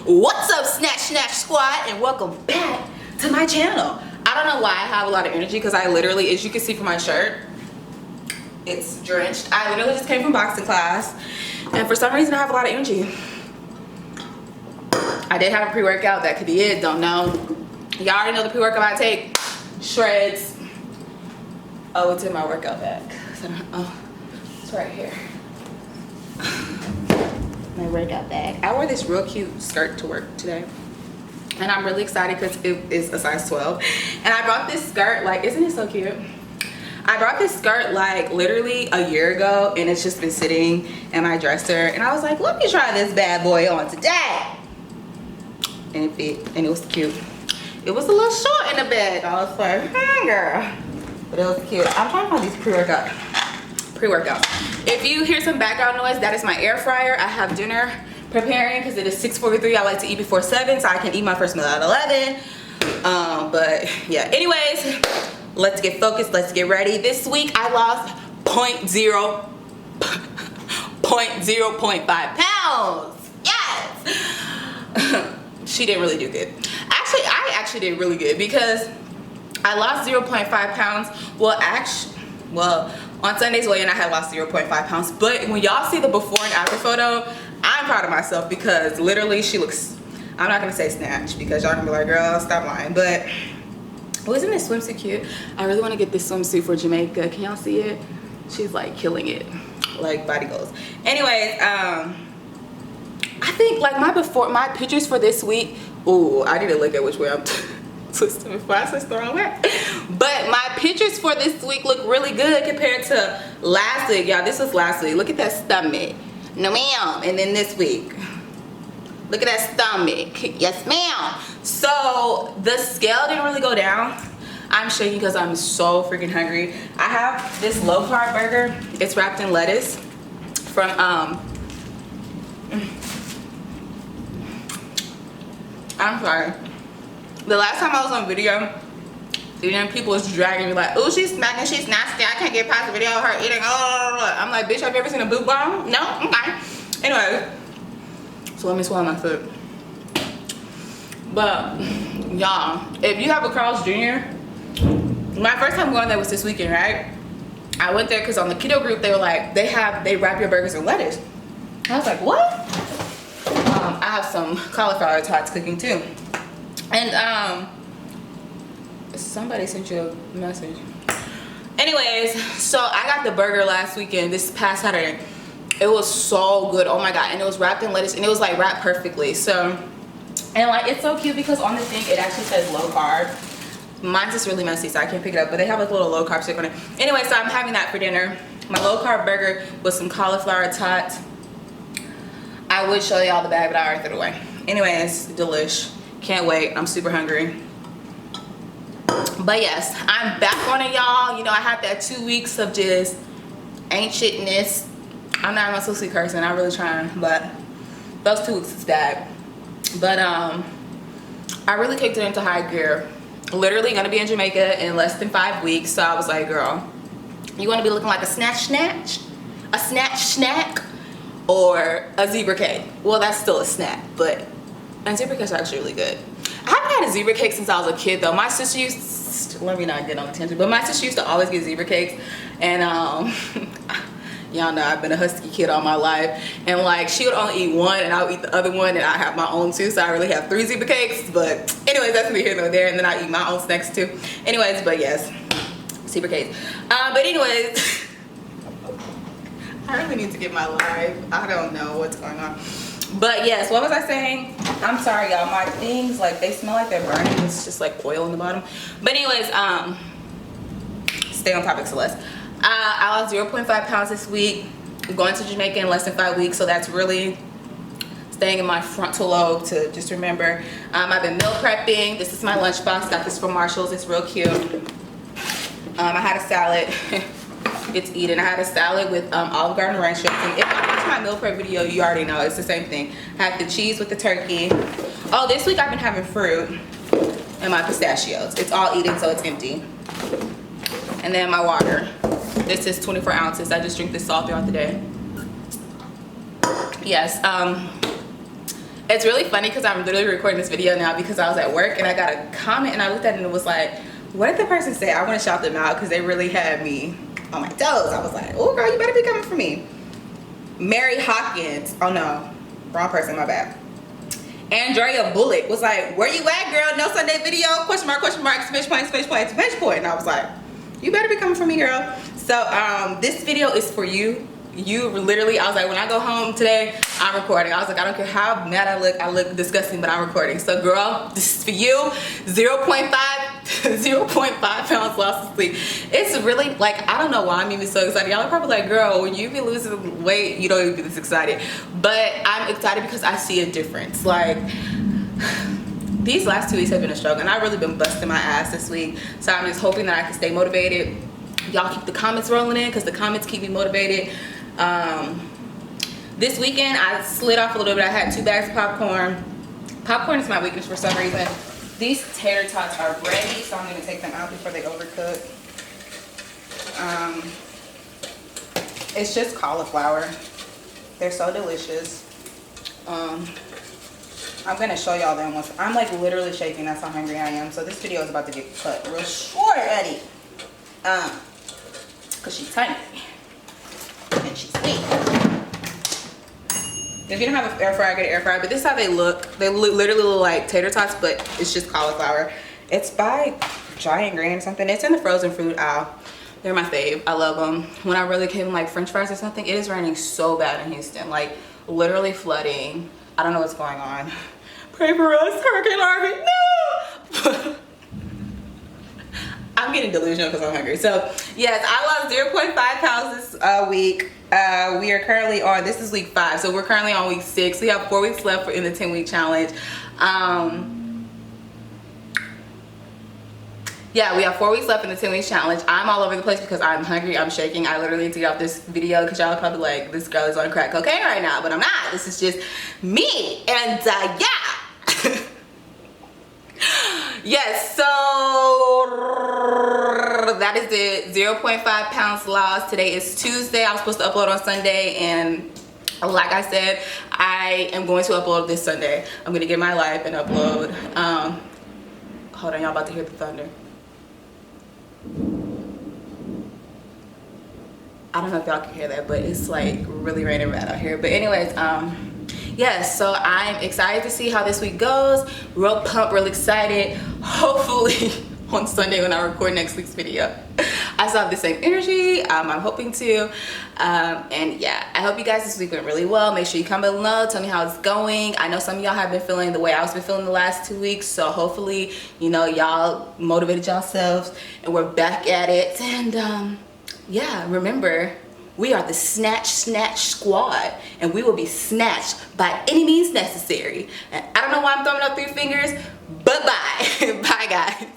What's up, Snatch Squad, and welcome back to my channel. I don't know why I have a lot of energy because I literally, as you can see from my shirt, it's drenched. I literally just came from boxing class, and for some reason I have a lot of energy. I did have a pre-workout. That could be it. Don't know. Y'all already know the pre-workout I take. Shreds. Oh, it's in my workout bag. Oh, it's right here. My workout bag. I wore this real cute skirt to work today, and I'm really excited because it is a size 12. And I brought this skirt, like, isn't it so cute? I brought this skirt like literally a year ago, and it's just been sitting in my dresser, and I was like, let me try this bad boy on today. And it fit, and it was cute. It was a little short in the bed. I was like, girl, but it was cute. I'm trying to find these pre-workouts. If you hear some background noise, that is my air fryer. I have dinner preparing because it is 6:43. I like to eat before 7 so I can eat my first meal at 11. But yeah, anyways, let's get focused. Let's get ready. This week I lost 0.5 pounds. Yes. She didn't really do good. Actually, I actually did really good because I lost 0.5 pounds. Well, on Sunday's weigh-in I had lost 0.5 pounds, but when y'all see the before and after photo, I'm proud of myself because literally she looks, I'm not gonna say snatch because y'all gonna be like, girl, stop lying, but wasn't this swimsuit cute? I really want to get this swimsuit for Jamaica. Can y'all see it? She's like killing it, like body goals. Anyways, I think like my pictures for this week, ooh, I need to look at which way I'm twisting before I switch the wrong way. But my pictures for this week look really good compared to last week. Y'all, this was last week. Look at that stomach. No ma'am. And then this week, look at that stomach. Yes ma'am. So the scale didn't really go down. I'm shaking because I'm so freaking hungry. I have this low carb burger. It's wrapped in lettuce from I'm sorry. The last time I was on video, people was dragging me like, oh, she's smacking, she's nasty. I can't get past the video of her eating. I'm like, bitch, have you ever seen a boob bomb? No? Okay. Anyway, so let me swallow my food. But y'all, if you have a Carl's Jr., my first time going there was this weekend, right? I went there because on the keto group they were like, they wrap your burgers in lettuce. I was like, what? I have some cauliflower tots cooking too. And somebody sent you a message. Anyways, so I got the burger last weekend, this past Saturday. It was so good, oh my god. And it was wrapped in lettuce, and it was like wrapped perfectly. So, and like it's so cute because on the thing it actually says low carb. Mine's just really messy so I can't pick it up, but they have like a little low carb stick on it. Anyway, so I'm having that for dinner. My low carb burger with some cauliflower tots. I would show y'all the bag, but I already threw it away. Anyways, delish. Can't wait. I'm super hungry. But yes, I'm back on it, y'all. You know, I had that 2 weeks of just ain't shitness. I'm not even supposed to be cursing. I'm really trying, but those 2 weeks is bad. But I really kicked it into high gear. Literally gonna be in Jamaica in less than 5 weeks. So I was like, girl, you wanna be looking like a snatch, a snatch snack, or a zebra cake? Well, that's still a snack, but a zebra cake's actually really good. I haven't had a zebra cake since I was a kid though. My sister used to, let me not get on the tangent, but my sister used to always get zebra cakes, and y'all know I've been a husky kid all my life, and like she would only eat one and I would eat the other one, and I have my own too, so I really have 3 zebra cakes. But anyways, that's me here nor there, and then I eat my own snacks too. Anyways, but yes, zebra cakes. But anyways, I really need to get my life. I don't know what's going on. But yes, what was I saying? I'm sorry y'all, my things, like they smell like they're burning. It's just like oil in the bottom. But anyways, stay on topic, Celeste. I lost 0.5 pounds this week. I'm going to Jamaica in less than 5 weeks, so that's really staying in my frontal lobe to just remember. I've been meal prepping. This is my lunchbox. Got this from Marshall's. It's real cute. I had a salad. It's Eden. I had a salad with Olive Garden ranch dressing. If I watch my meal prep video, you already know it's the same thing. I have the cheese with the turkey. Oh, this week I've been having fruit and my pistachios. It's all Eden, so it's empty. And then my water. This is 24 ounces. I just drink this all throughout the day. Yes. It's really funny because I'm literally recording this video now because I was at work and I got a comment and I looked at it and it was like, what did the person say? I want to shout them out because they really had me on my toes. I was like, oh girl, you better be coming for me. Mary Hawkins. Oh no, wrong person, my bad. Andrea Bullock was like, where you at, girl? No Sunday video? Question mark, exclamation point, exclamation point. And I was like, you better be coming for me, girl. So this video is for you. You literally, I was like, when I go home today, I'm recording. I was like, I don't care how mad I look disgusting, but I'm recording. So girl, this is for you. 0.5 pounds lost to sleep. It's really like, I don't know why I'm even so excited. Y'all are probably like, girl, when you be losing weight, you don't even be this excited. But I'm excited because I see a difference. Like, these last 2 weeks have been a struggle and I've really been busting my ass this week. So I'm just hoping that I can stay motivated. Y'all keep the comments rolling in because the comments keep me motivated. This weekend I slid off a little bit. I had 2 bags of popcorn. Popcorn is my weakness for some reason. These tater tots are ready, so I'm going to take them out before they overcook. It's just cauliflower. They're so delicious. I'm going to show y'all them once. I'm like literally shaking. That's how hungry I am. So this video is about to get cut real short, Eddie. Because she's tiny. And she's sweet. If you don't have an air fryer, get an air fryer. But this is how they look. They literally look like tater tots, but it's just cauliflower. It's by Giant Grain or something. It's in the frozen food aisle. They're my fave. I love them. When I really came like French fries or something, it is raining so bad in Houston. Like literally flooding. I don't know what's going on. Pray for us, Hurricane Harvey. No! I'm getting delusional because I'm hungry. So yes, I lost 0.5 pounds this week. We are currently on, this is week 5, so we're currently on week 6. We have 4 weeks left in the 10-week challenge. Yeah, we have 4 weeks left in the 10-week challenge. I'm all over the place because I'm hungry, I'm shaking. I literally need to get off this video because y'all are probably like, this girl is on crack cocaine right now, but I'm not. This is just me, and yeah. Yes, so that is it. 0.5 pounds lost. Today is Tuesday. I was supposed to upload on Sunday, and like I said, I am going to upload this Sunday. I'm gonna get my life and upload. Hold on, y'all about to hear the thunder. I don't know if y'all can hear that, but it's like really raining bad out here. But anyways, yes, so I'm excited to see how this week goes. Real pumped, real excited. Hopefully on Sunday when I record next week's video, I still have the same energy. I'm hoping to. And yeah, I hope you guys this week went really well. Make sure you comment below, tell me how it's going. I know some of y'all have been feeling the way I've been feeling the last 2 weeks. So hopefully, you know, y'all motivated yourselves and we're back at it. And yeah, remember, we are the Snatch Squad, and we will be snatched by any means necessary. And I don't know why I'm throwing up 3 fingers, but bye. Bye, guys.